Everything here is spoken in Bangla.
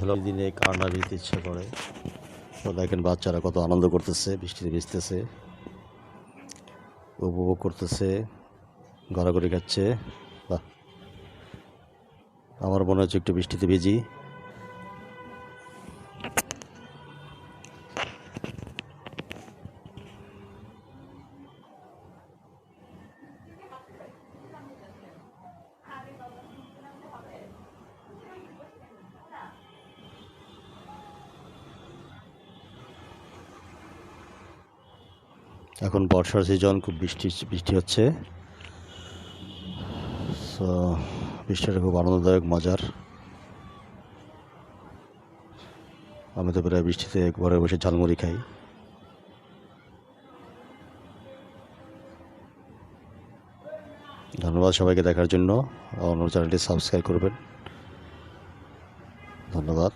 হলো দিনে কান্না দিতে ইচ্ছে করে। তো দেখেন বাচ্চারা কত আনন্দ করতেছে, বৃষ্টিতে ভিজতেছে, উপভোগ করতেছে, গড়াগড়ি খাচ্ছে। বাহ, আমার মনে হচ্ছে একটু বৃষ্টিতে ভিজি। এখন বর্ষার সিজন, খুব বৃষ্টি বৃষ্টি হচ্ছে। সো বৃষ্টিটা খুব আনন্দদায়ক, মজার। আমি তো প্রায় বৃষ্টিতে ঘরে বসে ঝালমুড়ি খাই। ধন্যবাদ সবাইকে দেখার জন্য। আমার চ্যানেলটি সাবস্ক্রাইব করবেন। ধন্যবাদ।